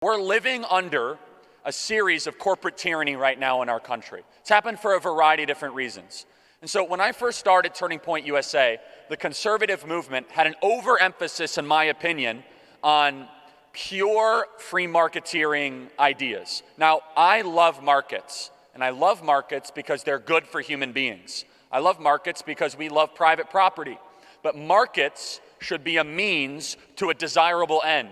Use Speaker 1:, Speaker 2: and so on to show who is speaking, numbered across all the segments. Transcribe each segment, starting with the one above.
Speaker 1: We're living under a series of corporate tyranny right now in our country. It's happened for a variety of different reasons. And so when I first started Turning Point USA, the conservative movement had an overemphasis, in my opinion, on pure free marketeering ideas. Now, I love markets, and I love markets because they're good for human beings. I love markets because we love private property. But markets should be a means to a desirable end.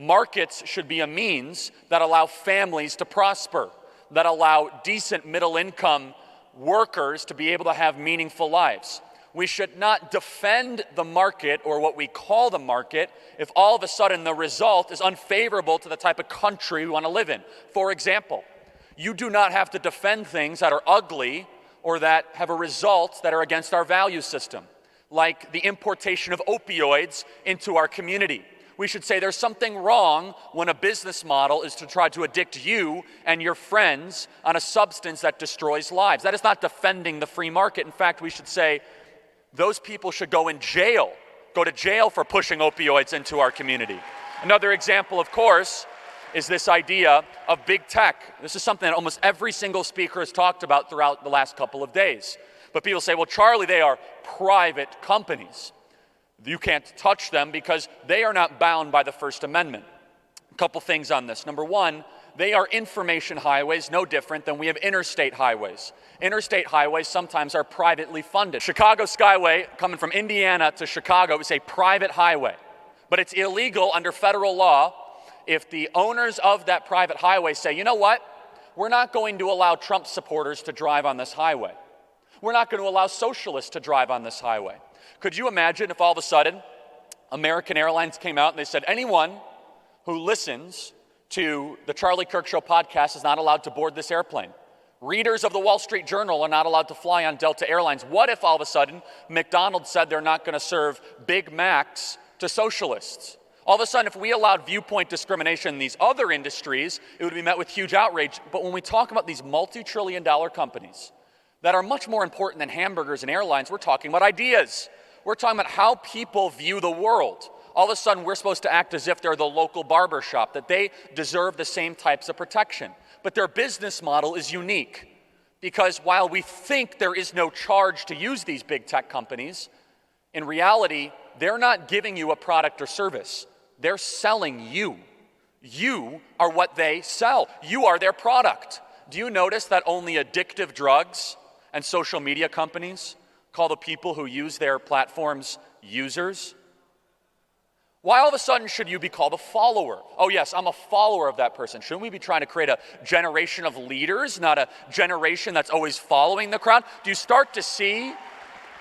Speaker 1: Markets should be a means that allow families to prosper, that allow decent middle-income workers to be able to have meaningful lives. We should not defend the market or what we call the market if all of a sudden the result is unfavorable to the type of country we want to live in. For example, you do not have to defend things that are ugly or that have a result that are against our value system, like the importation of opioids into our community. We should say there's something wrong when a business model is to try to addict you and your friends on a substance that destroys lives. That is not defending the free market. In fact, we should say those people should go to jail for pushing opioids into our community. Another example, of course, is this idea of big tech. This is something that almost every single speaker has talked about throughout the last couple of days. But people say, well, Charlie, they are private companies. You can't touch them because they are not bound by the First Amendment. A couple things on this. Number one, they are information highways, no different than we have interstate highways. Interstate highways sometimes are privately funded. Chicago Skyway, coming from Indiana to Chicago, is a private highway. But it's illegal under federal law if the owners of that private highway say, you know what, we're not going to allow Trump supporters to drive on this highway. We're not going to allow socialists to drive on this highway. Could you imagine if all of a sudden American Airlines came out and they said anyone who listens to the Charlie Kirk Show podcast is not allowed to board this airplane? Readers of the Wall Street Journal are not allowed to fly on Delta Airlines. What if all of a sudden McDonald's said they're not going to serve Big Macs to socialists? All of a sudden, if we allowed viewpoint discrimination in these other industries, it would be met with huge outrage. But when we talk about these multi-trillion-dollar companies that are much more important than hamburgers and airlines, we're talking about ideas. We're talking about how people view the world. All of a sudden, we're supposed to act as if they're the local barber shop, that they deserve the same types of protection. But their business model is unique because while we think there is no charge to use these big tech companies, in reality, they're not giving you a product or service. They're selling you. You are what they sell. You are their product. Do you notice that only addictive drugs and social media companies call the people who use their platforms users? Why all of a sudden should you be called a follower? Oh yes, I'm a follower of that person. Shouldn't we be trying to create a generation of leaders, not a generation that's always following the crowd? Do you start to see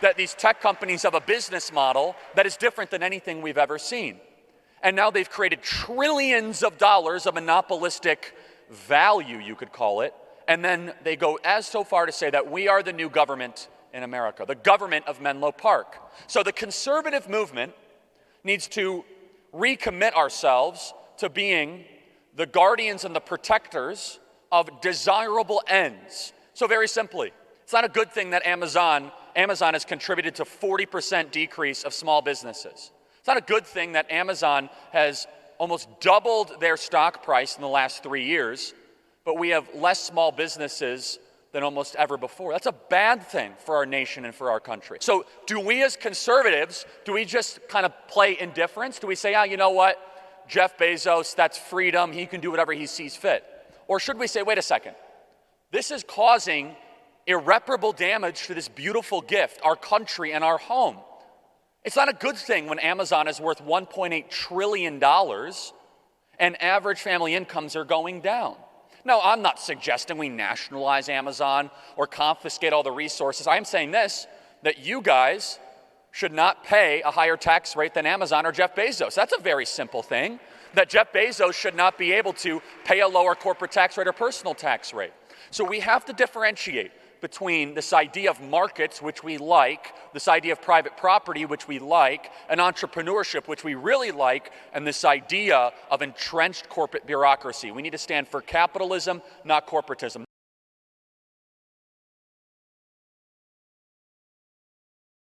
Speaker 1: that these tech companies have a business model that is different than anything we've ever seen? And now they've created trillions of dollars of monopolistic value, you could call it, and then they go as so far to say that we are the new government in America, the government of Menlo Park. So the conservative movement needs to recommit ourselves to being the guardians and the protectors of desirable ends. So very simply, it's not a good thing that Amazon has contributed to 40% decrease of small businesses. It's not a good thing that Amazon has almost doubled their stock price in the last 3 years, but we have less small businesses than almost ever before. That's a bad thing for our nation and for our country. So do we as conservatives, do we just kind of play indifference? Do we say, you know what, Jeff Bezos, that's freedom, he can do whatever he sees fit? Or should we say, wait a second, this is causing irreparable damage to this beautiful gift, our country and our home. It's not a good thing when Amazon is worth $1.8 trillion and average family incomes are going down. Now, I'm not suggesting we nationalize Amazon or confiscate all the resources. I'm saying this, that you guys should not pay a higher tax rate than Amazon or Jeff Bezos. That's a very simple thing, that Jeff Bezos should not be able to pay a lower corporate tax rate or personal tax rate. So we have to differentiate between this idea of markets, which we like, this idea of private property, which we like, and entrepreneurship, which we really like, and this idea of entrenched corporate bureaucracy. We need to stand for capitalism, not corporatism.